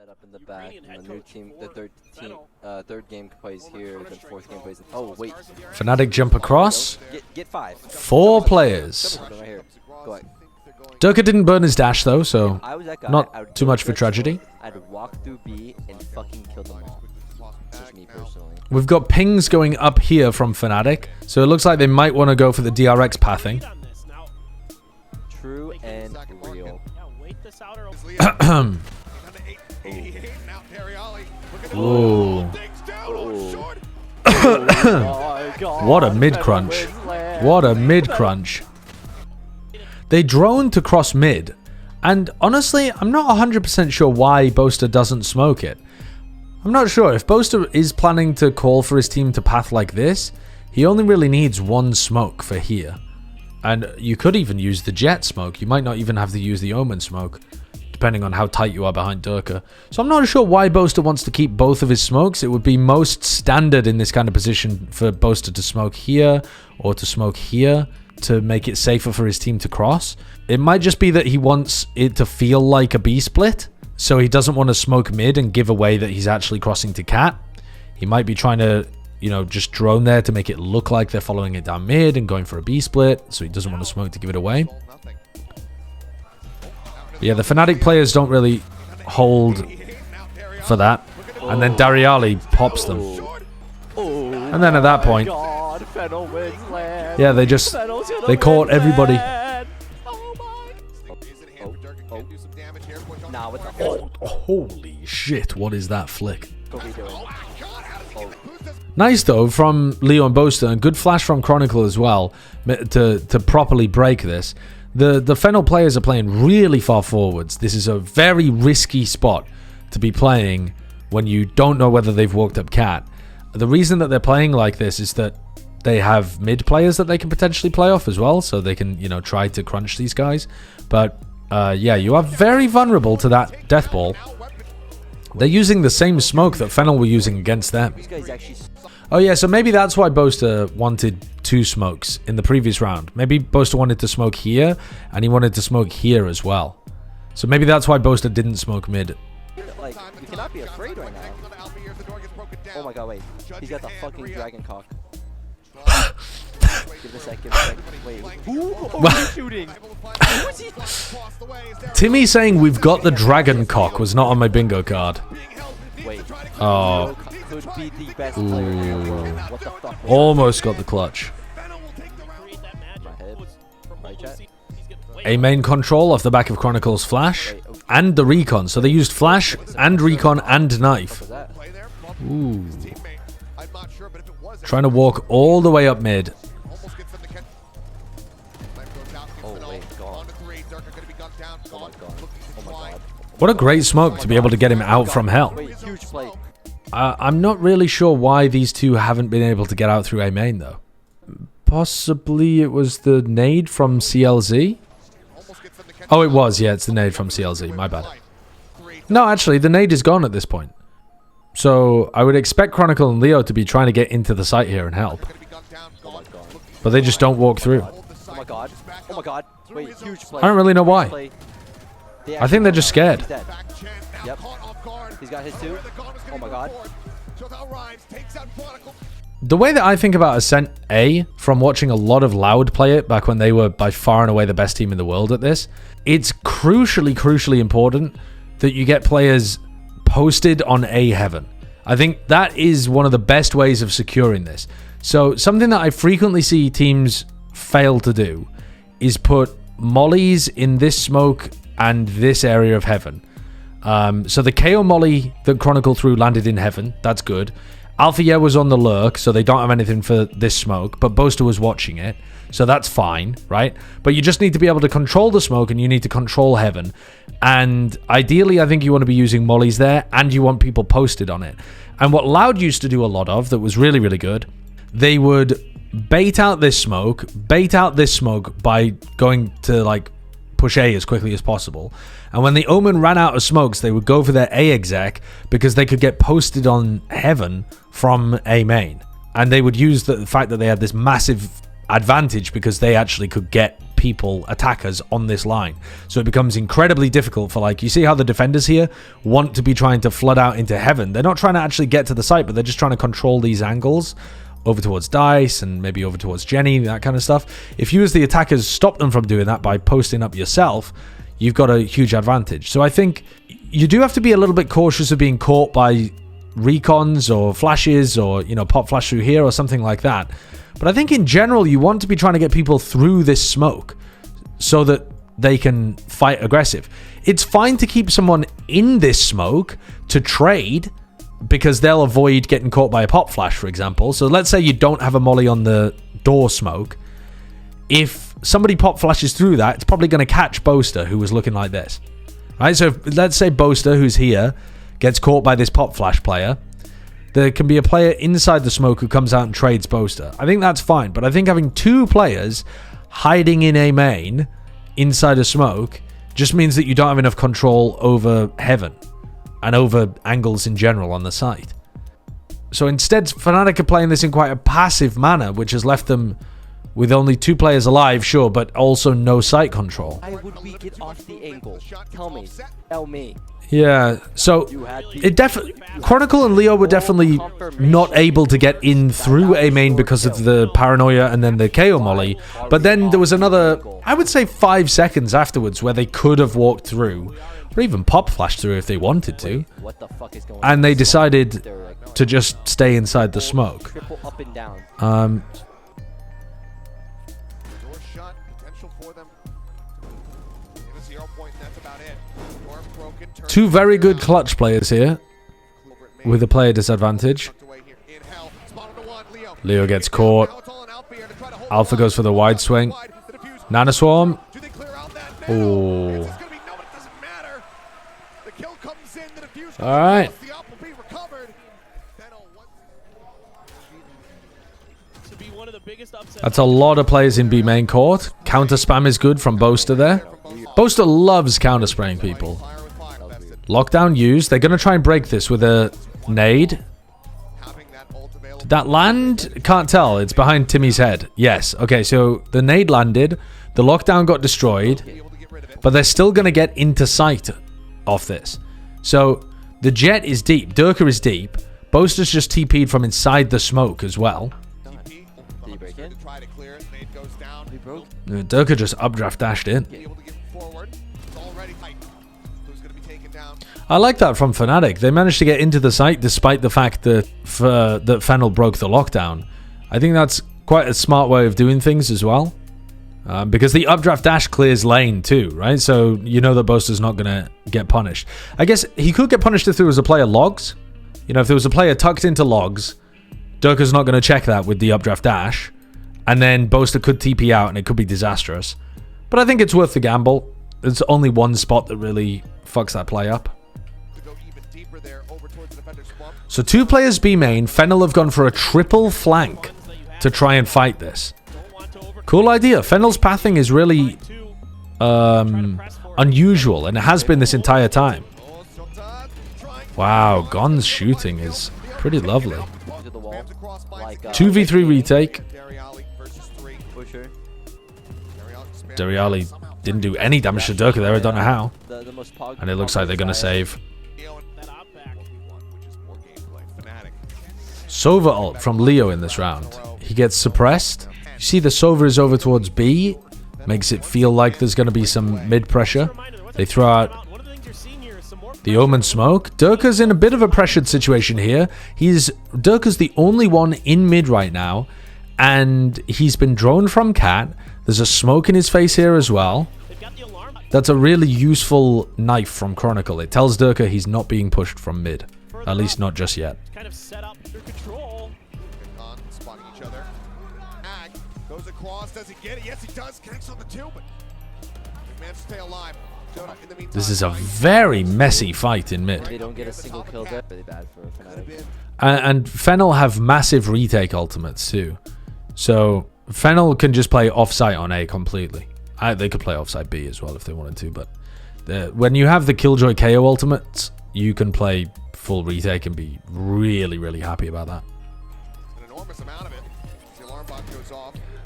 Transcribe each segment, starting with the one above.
Up in the back, and the new team, third game plays here, then fourth game plays. Oh wait, Fnatic jump across. Get 5. 4 players. Right here. Go ahead. Durka didn't burn his dash though, so not too much of a tragedy. I'd walk through B and fucking kill them all. Just me personally. We've got pings going up here from Fnatic, so it looks like they might want to go for the DRX pathing. True and real. Ooh. What a mid crunch. What a mid crunch. They drone to cross mid, and honestly, I'm not 100% sure why Boaster doesn't smoke it. I'm not sure. If Boaster is planning to call for his team to path like this, he only really needs 1 smoke for here. And you could even use the jet smoke. You might not even have to use the omen smoke, depending on how tight you are behind Durka. So I'm not sure why Boaster wants to keep both of his smokes. It would be most standard in this kind of position for Boaster to smoke here or to smoke here to make it safer for his team to cross. It might just be that he wants it to feel like a B split, so he doesn't want to smoke mid and give away that he's actually crossing to cat. He might be trying to, you know, just drone there to make it look like they're following it down mid and going for a B split, so he doesn't want to smoke to give it away. But yeah, the Fnatic players don't really hold for that. And then Dariali pops them. And then at that point, yeah, they caught everybody. Oh, holy shit, what is that flick? Nice though from Leo and Boaster, and good flash from Chronicle as well to properly break this. The FENNEL players are playing really far forwards. This is a very risky spot to be playing when you don't know whether they've walked up cat. The reason that they're playing like this is that they have mid players that they can potentially play off as well, so they can, you know, try to crunch these guys. But yeah, you are very vulnerable to that death ball. They're using the same smoke that FENNEL were using against them. Oh yeah, so maybe that's why Boaster wanted 2 smokes in the previous round. Maybe Boaster wanted to smoke here, and he wanted to smoke here as well. So maybe that's why Boaster didn't smoke mid. Like, you cannot be afraid right now. Oh my god, wait. He's got the fucking dragon cock. Give it a sec, give it a sec. Wait, who are you shooting? Timmy saying we've got the dragon cock was not on my bingo card. Wait. Oh. Could be the best player ever. What the fuck? Almost got the clutch. A main control off the back of Chronicle's flash and the recon. So they used flash and recon and knife. Ooh. Trying to walk all the way up mid. What a great smoke to be able to get him out from hell. I'm not really sure why these two haven't been able to get out through A main though. Possibly it was the nade from CLZ? Oh, it was. Yeah, it's the nade from CLZ. My bad. No, actually, the nade is gone at this point. So I would expect Chronicle and Leo to be trying to get into the site here and help. But they just don't walk through. Oh my god. Oh my god. Wait, huge play. I don't really know why. I think they're just scared. Yep. He's got his 2. Oh my god. The way that I think about Ascent A, from watching a lot of Loud play it back when they were by far and away the best team in the world at this, it's crucially important that you get players posted on A heaven. I think that is one of the best ways of securing this. So something that I frequently see teams fail to do is put mollies in this smoke and this area of heaven. So the KO molly that Chronicle threw landed in heaven. That's good. Alpha yeah was on the lurk, so they don't have anything for this smoke, but Boaster was watching it, so that's fine, right? But you just need to be able to control the smoke, and you need to control heaven. And ideally, I think you want to be using mollies there, and you want people posted on it. And what Loud used to do a lot of that was really, really good, they would bait out this smoke by going to, like, push A as quickly as possible. And when the Omen ran out of smokes, they would go for their A exec because they could get posted on heaven from A main. And they would use the fact that they had this massive advantage because they actually could get people, attackers, on this line. So it becomes incredibly difficult for, like, you see how the defenders here want to be trying to flood out into heaven. They're not trying to actually get to the site, but they're just trying to control these angles over towards Dice and maybe over towards Jenny, that kind of stuff. If you as the attackers stop them from doing that by posting up yourself, you've got a huge advantage. So I think you do have to be a little bit cautious of being caught by recons or flashes or, you know, pop flash through here or something like that. But I think in general, you want to be trying to get people through this smoke so that they can fight aggressive. It's fine to keep someone in this smoke to trade because they'll avoid getting caught by a pop flash, for example. So let's say you don't have a molly on the door smoke. If somebody pop flashes through that, it's probably going to catch Boaster, who was looking like this. Right? So if, let's say Boaster, who's here, gets caught by this pop flash player. There can be a player inside the smoke who comes out and trades Boaster. I think that's fine, but I think having two players hiding in a main inside a smoke just means that you don't have enough control over heaven and over angles in general on the site. So instead, Fnatic are playing this in quite a passive manner, which has left them with only two players alive, sure, but also no site control. Why would we get off the angle? Tell me. Yeah, so it definitely, Chronicle and Leo were definitely not able to get in through A main because of the paranoia and then the KO molly. But then there was another, I would say 5 seconds afterwards where they could have walked through, or even pop flashed through if they wanted to. And they decided to just stay inside the smoke. Two very good clutch players here with a player disadvantage. Leo gets caught. Alpha goes for the wide swing. Nanoswarm. Oh. Alright. That's a lot of players in B main court. Counter spam is good from Boaster there. Boaster loves counter spraying people. Lockdown used. They're going to try and break this with a nade. Did that land? Can't tell. It's behind Timmy's head. Yes. Okay, so the nade landed. The lockdown got destroyed. But they're still going to get into sight off this. So the jet is deep. Durka is deep. Boaster's just TP'd from inside the smoke as well. Durka just updraft dashed in. I like that from Fnatic. They managed to get into the site despite the fact that that FENNEL broke the lockdown. I think that's quite a smart way of doing things as well. Because the updraft dash clears lane too, right? So you know that Boaster's not going to get punished. I guess he could get punished if there was a player logs. You know, if there was a player tucked into logs, Durka's not going to check that with the updraft dash. And then Boaster could TP out and it could be disastrous. But I think it's worth the gamble. There's only one spot that really fucks that play up. So two players B main. FENNEL have gone for a triple flank to try and fight this. Cool idea. FENNEL's pathing is really unusual, and it has been this entire time. Wow, Gon's shooting is pretty lovely. 2v3 retake. Dariali didn't do any damage to Durka there, I don't know how. And it looks like they're going to save. Sova ult from Leo in this round. He gets suppressed. You see the Sova is over towards B. Makes it feel like there's going to be some mid pressure. They throw out the Omen smoke. Durka's in a bit of a pressured situation here. Durka's the only one in mid right now. And he's been droned from Cat. There's a smoke in his face here as well. That's a really useful knife from Chronicle. It tells Durka he's not being pushed from mid. At least not just yet. Kind of set up their control. Spotting each other. Ag goes across. Does he get it? Yes, he does. Connects on the two, but he managed to stay alive. This is a very messy fight in mid. They don't get a single kill there. Really bad for Fnatic. And FENNEL have massive retake ultimates too. So FENNEL can just play offsite on A completely. They could play offsite B as well if they wanted to, but when you have the Killjoy KO ultimates, you can play full retake and be really, really happy about that. An enormous amount of it. The alarm bot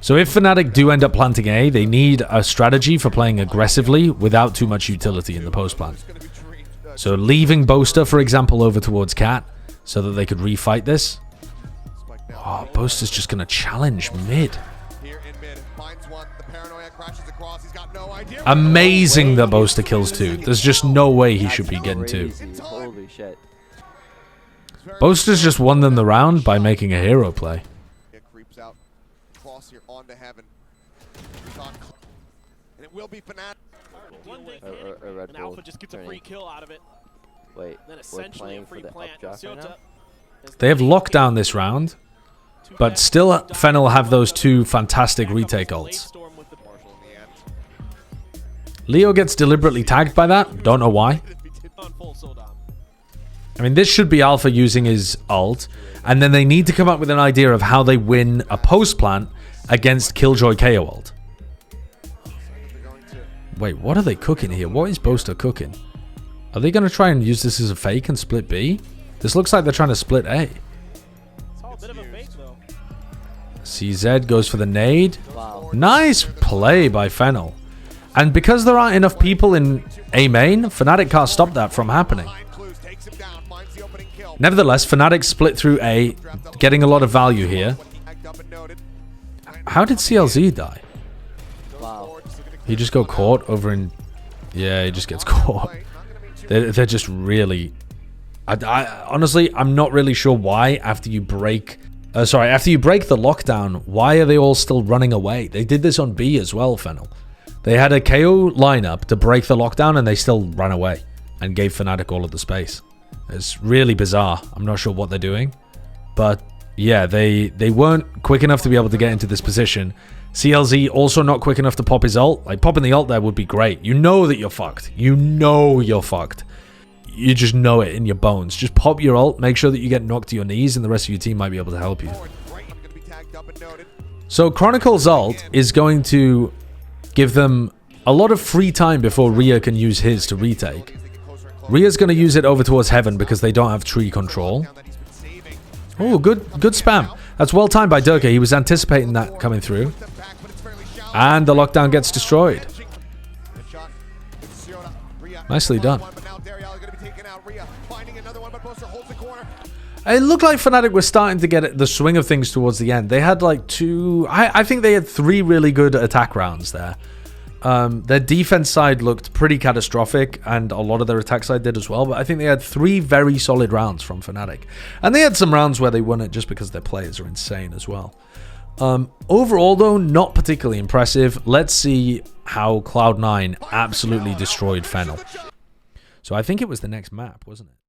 So if Fnatic do end up planting A, they need a strategy for playing aggressively without too much utility in the post plant. So leaving Boaster, for example, over towards Cat so that they could refight this. Oh, Boaster's just going to challenge mid. Amazing that Boaster kills 2. There's just no way he should be getting 2. Holy shit. Boaster's just won them the round by making a hero play. It creeps out cross here onto heaven. And it will be Fnatic. A Red and Bull Alpha just gets a turning. free kill out of it. Wait, Then we're essentially playing a for free the plant. updraft right now? They have lockdown this round, but still FENNEL have those 2 fantastic retake ults. Leo gets deliberately tagged by that. Don't know why. I mean, this should be Alpha using his ult, and then they need to come up with an idea of how they win a post plant against Killjoy KO ult. Wait, what are they cooking here? What is Boaster cooking? Are they going to try and use this as a fake and split B? This looks like they're trying to split A. CZ goes for the nade. Wow. Nice play by FENNEL. And because there aren't enough people in A main, Fnatic can't stop that from happening. Nevertheless, Fnatic split through A, getting a lot of value here. How did CLZ die? Wow. He just got caught over in... Yeah, he just gets caught. They're just really... honestly, I'm not really sure why after you break... after you break the lockdown, why are they all still running away? They did this on B as well, FENNEL. They had a KO lineup to break the lockdown and they still ran away and gave Fnatic all of the space. It's really bizarre. I'm not sure what they're doing. But yeah, they weren't quick enough to be able to get into this position. CLZ also not quick enough to pop his ult. Like, popping the ult there would be great. You know that you're fucked. You know you're fucked. You just know it in your bones. Just pop your ult, make sure that you get knocked to your knees, and the rest of your team might be able to help you. So Chronicle's ult is going to give them a lot of free time before Rhea can use his to retake. Rhea's going to use it over towards Heaven because they don't have tree control. Oh, good spam. That's well timed by Durka. He was anticipating that coming through. And the lockdown gets destroyed. Nicely done. It looked like Fnatic was starting to get the swing of things towards the end. They had like 2... I think they had 3 really good attack rounds there. Their defense side looked pretty catastrophic, and a lot of their attack side did as well, but I think they had 3 very solid rounds from Fnatic. And they had some rounds where they won it just because their players are insane as well. Overall, though, not particularly impressive. Let's see how Cloud9 absolutely destroyed FENNEL. So I think it was the next map, wasn't it?